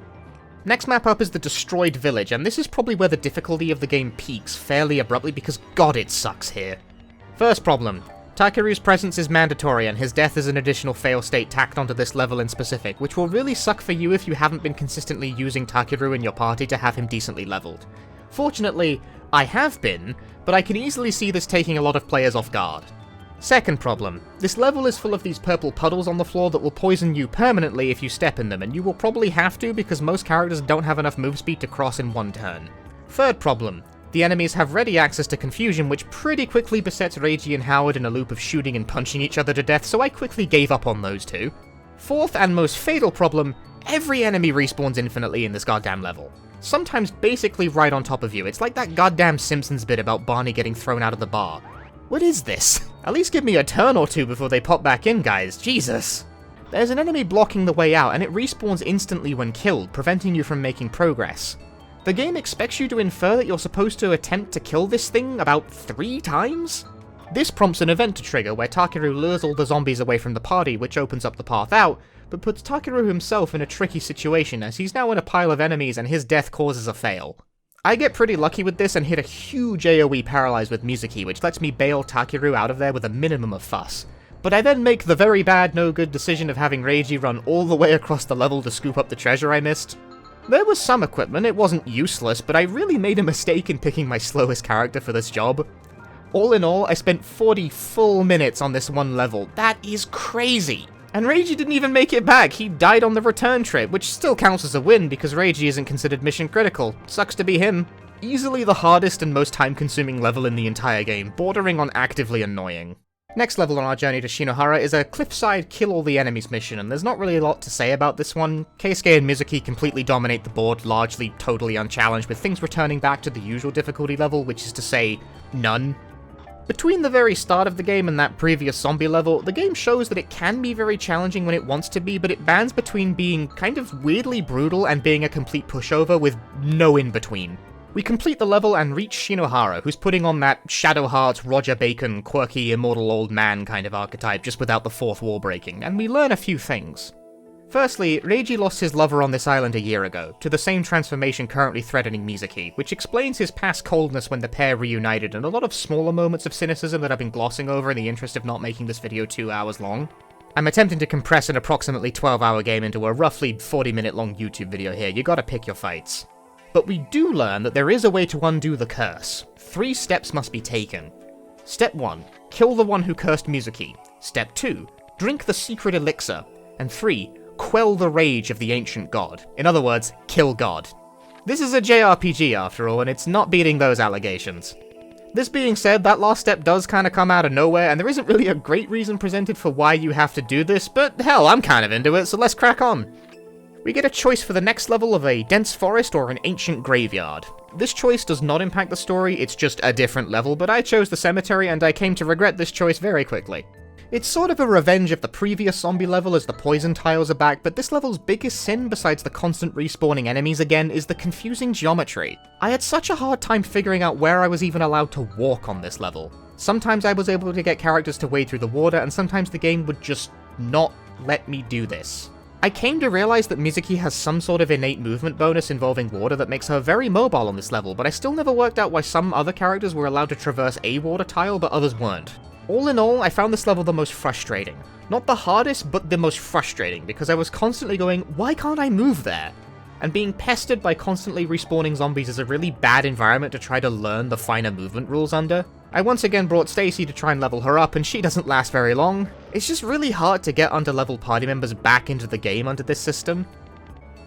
Next map up is the Destroyed Village, and this is probably where the difficulty of the game peaks fairly abruptly because god it sucks here. First problem. Takeru's presence is mandatory and his death is an additional fail state tacked onto this level in specific, which will really suck for you if you haven't been consistently using Takeru in your party to have him decently leveled. Fortunately, I have been, but I can easily see this taking a lot of players off guard. Second problem. This level is full of these purple puddles on the floor that will poison you permanently if you step in them, and you will probably have to because most characters don't have enough move speed to cross in one turn. Third problem. The enemies have ready access to confusion, which pretty quickly besets Reiji and Howard in a loop of shooting and punching each other to death, so I quickly gave up on those two. Fourth and most fatal problem, every enemy respawns infinitely in this goddamn level. Sometimes basically right on top of you. It's like that goddamn Simpsons bit about Barney getting thrown out of the bar. What is this? At least give me a turn or two before they pop back in, guys. Jesus. There's an enemy blocking the way out, and it respawns instantly when killed, preventing you from making progress. The game expects you to infer that you're supposed to attempt to kill this thing about 3 times? This prompts an event to trigger where Takeru lures all the zombies away from the party, which opens up the path out, but puts Takeru himself in a tricky situation as he's now in a pile of enemies and his death causes a fail. I get pretty lucky with this and hit a huge AoE paralyze with Mizuki, which lets me bail Takeru out of there with a minimum of fuss. But I then make the very bad, no good decision of having Reiji run all the way across the level to scoop up the treasure I missed. There was some equipment, it wasn't useless, but I really made a mistake in picking my slowest character for this job. All in all, I spent 40 full minutes on this one level. That is crazy! And Reiji didn't even make it back, he died on the return trip, which still counts as a win because Reiji isn't considered mission critical. Sucks to be him. Easily the hardest and most time-consuming level in the entire game, bordering on actively annoying. Next level on our journey to Shinohara is a cliffside kill all the enemies mission, and there's not really a lot to say about this one. Keisuke and Mizuki completely dominate the board, largely totally unchallenged, with things returning back to the usual difficulty level, which is to say, none. Between the very start of the game and that previous zombie level, the game shows that it can be very challenging when it wants to be, but it bands between being kind of weirdly brutal and being a complete pushover with no in-between. We complete the level and reach Shinohara, who's putting on that Shadow Hearts, Roger Bacon, quirky, immortal old man kind of archetype, just without the fourth wall breaking, and we learn a few things. Firstly, Reiji lost his lover on this island a year ago, to the same transformation currently threatening Mizuki, which explains his past coldness when the pair reunited and a lot of smaller moments of cynicism that I've been glossing over in the interest of not making this video 2 hours long. I'm attempting to compress an approximately 12-hour game into a roughly 40-minute long YouTube video here, you gotta pick your fights. But we do learn that there is a way to undo the curse. 3 steps must be taken. Step 1, kill the one who cursed Mizuki. Step 2, drink the secret elixir. And 3, quell the rage of the ancient god. In other words, kill God. This is a JRPG after all, and it's not beating those allegations. This being said, that last step does kinda come out of nowhere, and there isn't really a great reason presented for why you have to do this, but hell, I'm kind of into it, so let's crack on. We get a choice for the next level of a dense forest or an ancient graveyard. This choice does not impact the story, it's just a different level, but I chose the cemetery and I came to regret this choice very quickly. It's sort of a revenge of the previous zombie level as the poison tiles are back, but this level's biggest sin besides the constant respawning enemies again is the confusing geometry. I had such a hard time figuring out where I was even allowed to walk on this level. Sometimes I was able to get characters to wade through the water, and sometimes the game would just not let me do this. I came to realize that Mizuki has some sort of innate movement bonus involving water that makes her very mobile on this level, but I still never worked out why some other characters were allowed to traverse a water tile but others weren't. All in all, I found this level the most frustrating. Not the hardest, but the most frustrating, because I was constantly going, why can't I move there? And being pestered by constantly respawning zombies is a really bad environment to try to learn the finer movement rules under. I once again brought Stacy to try and level her up, and she doesn't last very long. It's just really hard to get underleveled party members back into the game under this system.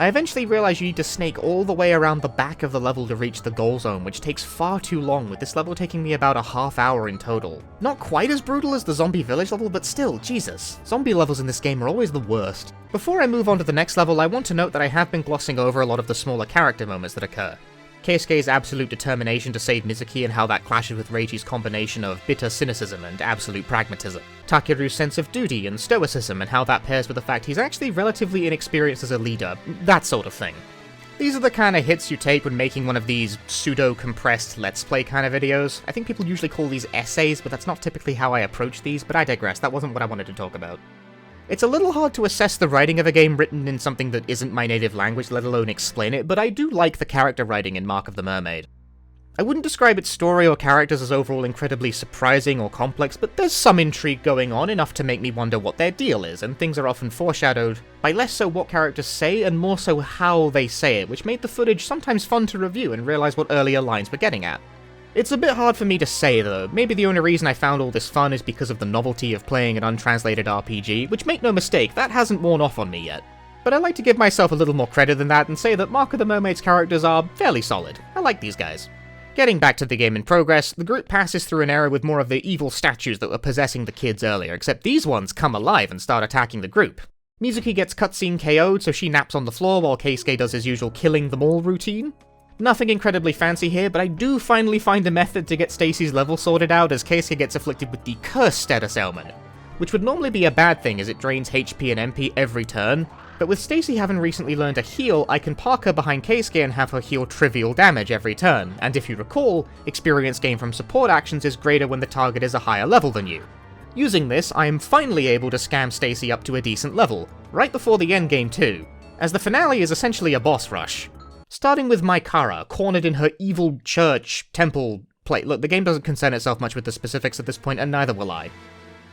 I eventually realised you need to snake all the way around the back of the level to reach the goal zone, which takes far too long, with this level taking me about a half hour in total. Not quite as brutal as the zombie village level, but still, Jesus. Zombie levels in this game are always the worst. Before I move on to the next level, I want to note that I have been glossing over a lot of the smaller character moments that occur. Keisuke's absolute determination to save Mizuki and how that clashes with Reiji's combination of bitter cynicism and absolute pragmatism. Takeru's sense of duty and stoicism and how that pairs with the fact he's actually relatively inexperienced as a leader, that sort of thing. These are the kind of hits you take when making one of these pseudo-compressed Let's Play kind of videos. I think people usually call these essays, but that's not typically how I approach these, but I digress, that wasn't what I wanted to talk about. It's a little hard to assess the writing of a game written in something that isn't my native language, let alone explain it, but I do like the character writing in Mark of the Mermaid. I wouldn't describe its story or characters as overall incredibly surprising or complex, but there's some intrigue going on, enough to make me wonder what their deal is, and things are often foreshadowed by less so what characters say and more so how they say it, which made the footage sometimes fun to review and realise what earlier lines were getting at. It's a bit hard for me to say though, maybe the only reason I found all this fun is because of the novelty of playing an untranslated RPG, which make no mistake, that hasn't worn off on me yet. But I like to give myself a little more credit than that and say that Mark of the Mermaid's characters are fairly solid. I like these guys. Getting back to the game in progress, the group passes through an area with more of the evil statues that were possessing the kids earlier, except these ones come alive and start attacking the group. Mizuki gets cutscene KO'd, so she naps on the floor while Keisuke does his usual killing them all routine. Nothing incredibly fancy here, but I do finally find a method to get Stacy's level sorted out as Keisuke gets afflicted with the Curse status ailment, which would normally be a bad thing as it drains HP and MP every turn, but with Stacy having recently learned to heal, I can park her behind Keisuke and have her heal trivial damage every turn, and if you recall, experience gained from support actions is greater when the target is a higher level than you. Using this, I am finally able to scam Stacy up to a decent level, right before the endgame too, as the finale is essentially a boss rush. Starting with Maekara, cornered in her evil church, temple, plate. Look, the game doesn't concern itself much with the specifics at this point, and neither will I.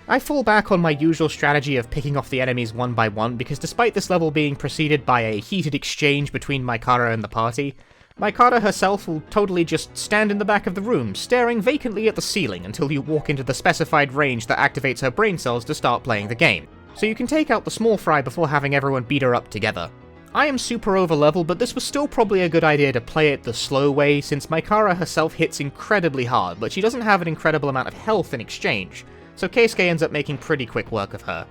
I fall back on my usual strategy of picking off the enemies one by one, because despite this level being preceded by a heated exchange between Maekara and the party, Maekara herself will totally just stand in the back of the room, staring vacantly at the ceiling until you walk into the specified range that activates her brain cells to start playing the game. So you can take out the small fry before having everyone beat her up together. I am super over level, but this was still probably a good idea to play it the slow way, since Maekara herself hits incredibly hard, but she doesn't have an incredible amount of health in exchange, so Keisuke ends up making pretty quick work of her.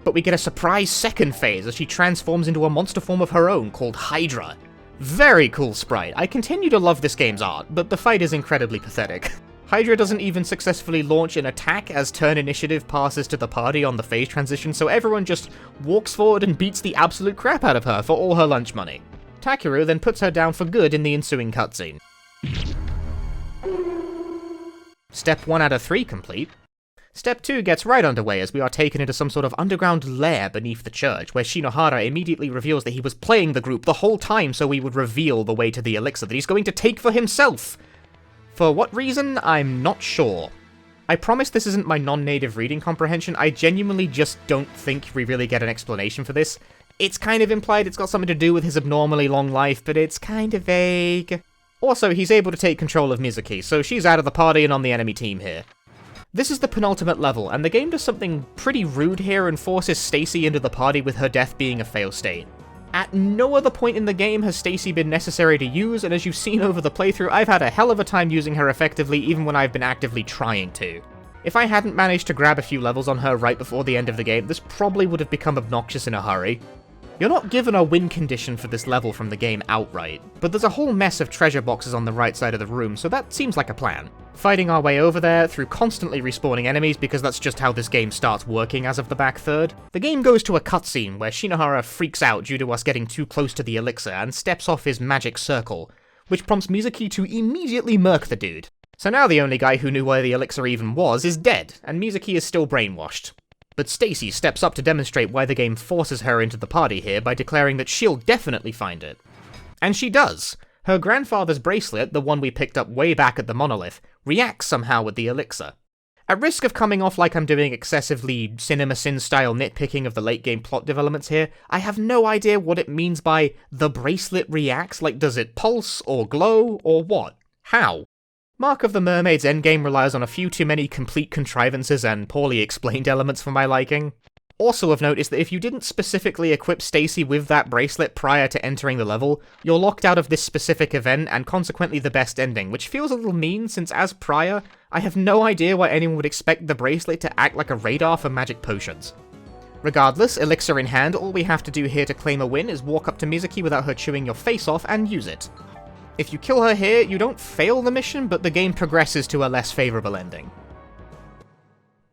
But we get a surprise second phase as she transforms into a monster form of her own called Hydra. Very cool sprite. I continue to love this game's art, but the fight is incredibly pathetic. Hydra doesn't even successfully launch an attack as turn initiative passes to the party on the phase transition, so everyone just walks forward and beats the absolute crap out of her for all her lunch money. Takeru then puts her down for good in the ensuing cutscene. Step 1 out of 3 complete. Step 2 gets right underway as we are taken into some sort of underground lair beneath the church, where Shinohara immediately reveals that he was playing the group the whole time so he would reveal the way to the elixir that he's going to take for himself. For what reason, I'm not sure. I promise this isn't my non-native reading comprehension, I genuinely just don't think we really get an explanation for this. It's kind of implied it's got something to do with his abnormally long life, but it's kind of vague. Also, he's able to take control of Mizuki, so she's out of the party and on the enemy team here. This is the penultimate level, and the game does something pretty rude here and forces Stacy into the party with her death being a fail state. At no other point in the game has Stacy been necessary to use, and as you've seen over the playthrough, I've had a hell of a time using her effectively even when I've been actively trying to. If I hadn't managed to grab a few levels on her right before the end of the game, this probably would have become obnoxious in a hurry. You're not given a win condition for this level from the game outright, but there's a whole mess of treasure boxes on the right side of the room, so that seems like a plan. Fighting our way over there through constantly respawning enemies because that's just how this game starts working as of the back third. The game goes to a cutscene where Shinohara freaks out due to us getting too close to the elixir and steps off his magic circle, which prompts Mizuki to immediately murk the dude. So now the only guy who knew where the elixir even was is dead, and Mizuki is still brainwashed. But Stacy steps up to demonstrate why the game forces her into the party here by declaring that she'll definitely find it. And she does. Her grandfather's bracelet, the one we picked up way back at the monolith, reacts somehow with the elixir. At risk of coming off like I'm doing excessively CinemaSin-style nitpicking of the late-game plot developments here, I have no idea what it means by the bracelet reacts. Like, does it pulse, or glow, or what? How? Mark of the Mermaid's endgame relies on a few too many complete contrivances and poorly explained elements for my liking. Also of note is that if you didn't specifically equip Stacy with that bracelet prior to entering the level, you're locked out of this specific event and consequently the best ending, which feels a little mean since as prior, I have no idea why anyone would expect the bracelet to act like a radar for magic potions. Regardless, elixir in hand, all we have to do here to claim a win is walk up to Mizuki without her chewing your face off and use it. If you kill her here, you don't fail the mission, but the game progresses to a less favourable ending.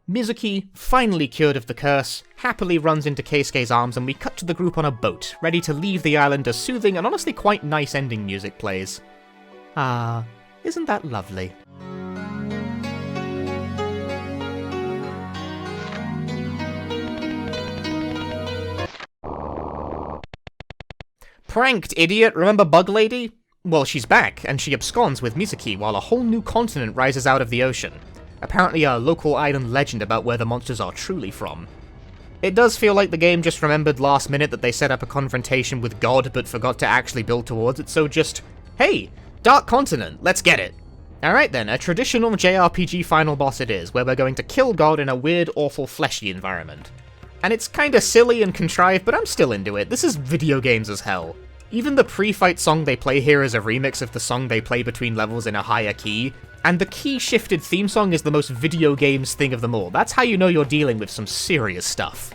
Mizuki, finally cured of the curse, happily runs into Keisuke's arms and we cut to the group on a boat, ready to leave the island as soothing and honestly quite nice ending music plays. Ah, isn't that lovely? Pranked, idiot! Remember Bug Lady? Well, she's back, and she absconds with Mizuki while a whole new continent rises out of the ocean. Apparently a local island legend about where the monsters are truly from. It does feel like the game just remembered last minute that they set up a confrontation with God but forgot to actually build towards it, so just, hey, Dark Continent, let's get it! Alright then, a traditional JRPG final boss it is, where we're going to kill God in a weird, awful, fleshy environment. And it's kinda silly and contrived, but I'm still into it. This is video games as hell. Even the pre-fight song they play here is a remix of the song they play between levels in a higher key, and the key-shifted theme song is the most video games thing of them all. That's how you know you're dealing with some serious stuff.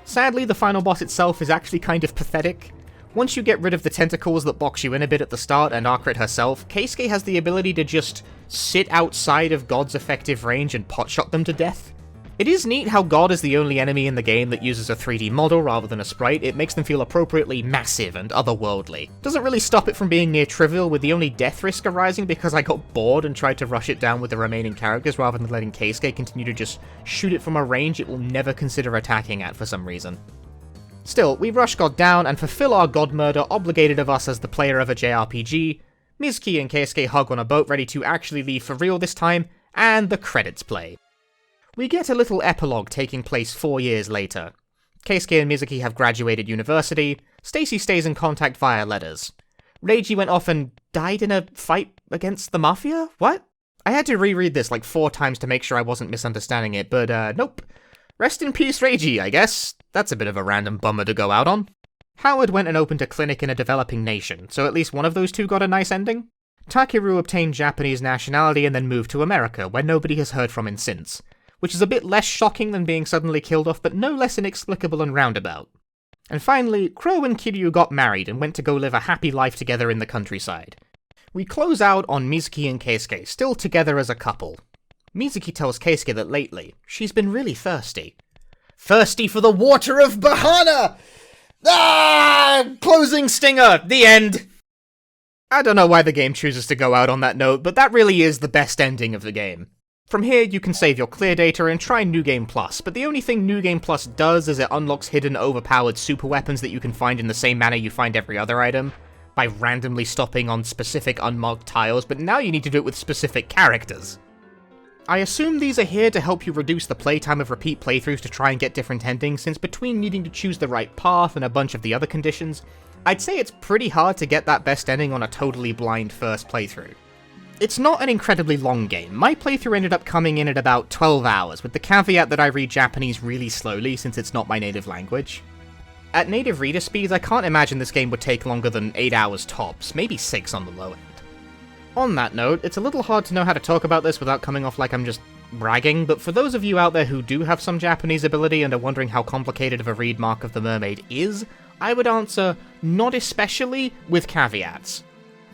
Sadly, the final boss itself is actually kind of pathetic. Once you get rid of the tentacles that box you in a bit at the start and Arcrit herself, Keisuke has the ability to just sit outside of God's effective range and potshot them to death. It is neat how God is the only enemy in the game that uses a 3D model rather than a sprite. It makes them feel appropriately massive and otherworldly. Doesn't really stop it from being near trivial, with the only death risk arising because I got bored and tried to rush it down with the remaining characters rather than letting Keisuke continue to just shoot it from a range it will never consider attacking at for some reason. Still, we rush God down and fulfill our God murder obligated of us as the player of a JRPG. Mizuki and Keisuke hug on a boat ready to actually leave for real this time, and the credits play. We get a little epilogue taking place 4 years later. Keisuke and Mizuki have graduated university, Stacy stays in contact via letters. Reiji went off and died in a fight against the Mafia? What? I had to reread this like 4 times to make sure I wasn't misunderstanding it, but nope. Rest in peace, Reiji, I guess. That's a bit of a random bummer to go out on. Howard went and opened a clinic in a developing nation, so at least one of those two got a nice ending. Takeru obtained Japanese nationality and then moved to America, where nobody has heard from him since. Which is a bit less shocking than being suddenly killed off, but no less inexplicable and roundabout. And finally, Crow and Kiryu got married and went to go live a happy life together in the countryside. We close out on Mizuki and Keisuke, still together as a couple. Mizuki tells Keisuke that lately, she's been really thirsty. Thirsty for the water of Bahana! Ah! Closing stinger! The end! I don't know why the game chooses to go out on that note, but that really is the best ending of the game. From here, you can save your clear data and try New Game Plus, but the only thing New Game Plus does is it unlocks hidden overpowered super weapons that you can find in the same manner you find every other item, by randomly stopping on specific unmarked tiles, but now you need to do it with specific characters. I assume these are here to help you reduce the playtime of repeat playthroughs to try and get different endings, since between needing to choose the right path and a bunch of the other conditions, I'd say it's pretty hard to get that best ending on a totally blind first playthrough. It's not an incredibly long game. My playthrough ended up coming in at about 12 hours, with the caveat that I read Japanese really slowly since it's not my native language. At native reader speeds, I can't imagine this game would take longer than 8 hours tops, maybe 6 on the low end. On that note, it's a little hard to know how to talk about this without coming off like I'm just bragging, but for those of you out there who do have some Japanese ability and are wondering how complicated of a read Mark of the Mermaid is, I would answer, not especially, with caveats.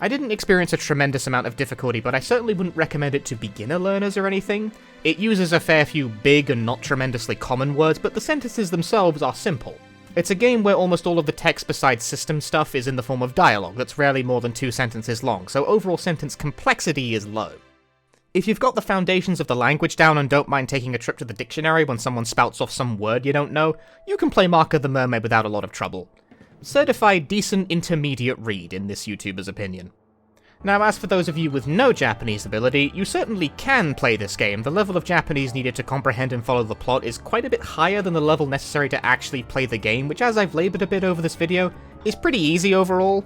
I didn't experience a tremendous amount of difficulty, but I certainly wouldn't recommend it to beginner learners or anything. It uses a fair few big and not tremendously common words, but the sentences themselves are simple. It's a game where almost all of the text besides system stuff is in the form of dialogue that's rarely more than 2 sentences long, so overall sentence complexity is low. If you've got the foundations of the language down and don't mind taking a trip to the dictionary when someone spouts off some word you don't know, you can play Mark of the Mermaid without a lot of trouble. Certified decent intermediate read, in this YouTuber's opinion. Now, as for those of you with no Japanese ability, you certainly can play this game. The level of Japanese needed to comprehend and follow the plot is quite a bit higher than the level necessary to actually play the game, which, as I've labored a bit over this video, is pretty easy overall.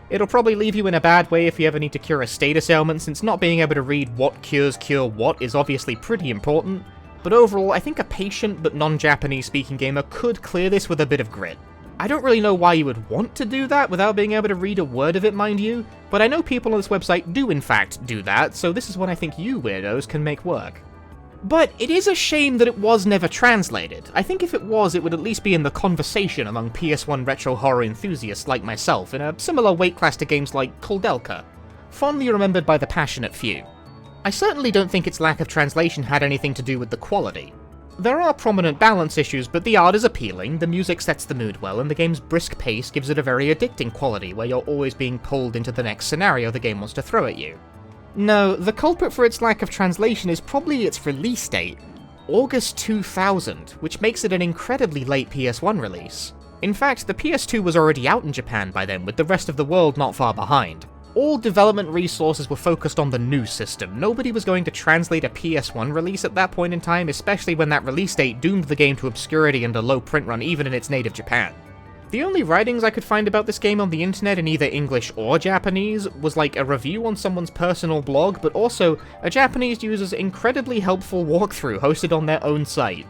It'll probably leave you in a bad way if you ever need to cure a status ailment, since not being able to read what cures cure what is obviously pretty important, But overall, I think a patient but non-Japanese speaking gamer could clear this with a bit of grit. I don't really know why you would want to do that without being able to read a word of it, mind you, but I know people on this website do in fact do that, so this is what I think you weirdos can make work. But it is a shame that it was never translated. I think if it was, it would at least be in the conversation among PS1 retro horror enthusiasts like myself, in a similar weight class to games like Kuldelka, fondly remembered by the passionate few. I certainly don't think its lack of translation had anything to do with the quality. There are prominent balance issues, but the art is appealing, the music sets the mood well, and the game's brisk pace gives it a very addicting quality where you're always being pulled into the next scenario the game wants to throw at you. No, the culprit for its lack of translation is probably its release date, August 2000, which makes it an incredibly late PS1 release. In fact, the PS2 was already out in Japan by then, with the rest of the world not far behind. All development resources were focused on the new system. Nobody was going to translate a PS1 release at that point in time, especially when that release date doomed the game to obscurity and a low print run even in its native Japan. The only writings I could find about this game on the internet in either English or Japanese was like a review on someone's personal blog, but also a Japanese user's incredibly helpful walkthrough hosted on their own site.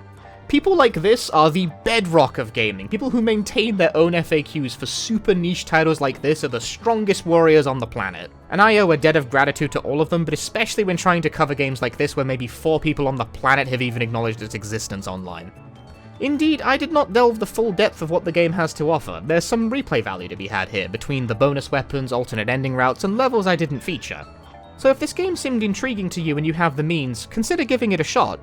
People like this are the bedrock of gaming. People who maintain their own FAQs for super niche titles like this are the strongest warriors on the planet. And I owe a debt of gratitude to all of them, but especially when trying to cover games like this where maybe 4 people on the planet have even acknowledged its existence online. Indeed, I did not delve the full depth of what the game has to offer. There's some replay value to be had here, between the bonus weapons, alternate ending routes, and levels I didn't feature. So if this game seemed intriguing to you and you have the means, consider giving it a shot.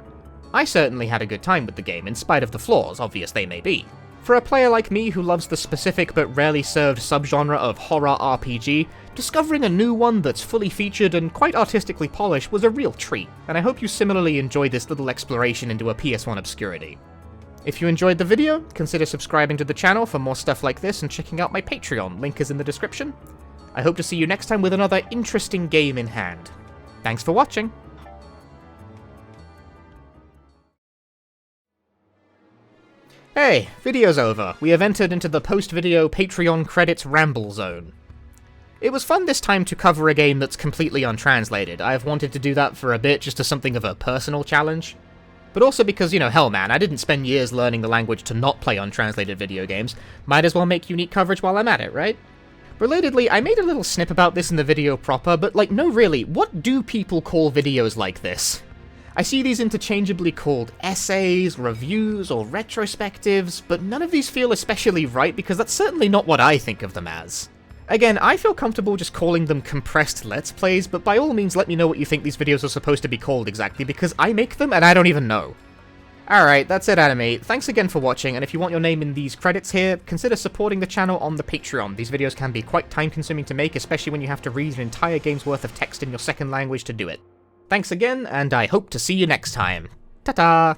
I certainly had a good time with the game, in spite of the flaws, obvious they may be. For a player like me who loves the specific but rarely served subgenre of horror RPG, discovering a new one that's fully featured and quite artistically polished was a real treat, and I hope you similarly enjoyed this little exploration into a PS1 obscurity. If you enjoyed the video, consider subscribing to the channel for more stuff like this and checking out my Patreon, link is in the description. I hope to see you next time with another interesting game in hand. Thanks for watching! Hey, video's over. We have entered into the post-video Patreon credits ramble zone. It was fun this time to cover a game that's completely untranslated. I've wanted to do that for a bit, just as something of a personal challenge. But also because, you know, hell man, I didn't spend years learning the language to not play untranslated video games. Might as well make unique coverage while I'm at it, right? Relatedly, I made a little snip about this in the video proper, but like, no really, what do people call videos like this? I see these interchangeably called essays, reviews, or retrospectives, but none of these feel especially right because that's certainly not what I think of them as. Again, I feel comfortable just calling them compressed Let's Plays, but by all means let me know what you think these videos are supposed to be called exactly, because I make them and I don't even know. Alright, that's it anime. Thanks again for watching, and if you want your name in these credits here, consider supporting the channel on the Patreon. These videos can be quite time-consuming to make, especially when you have to read an entire game's worth of text in your second language to do it. Thanks again, and I hope to see you next time. Ta-ta!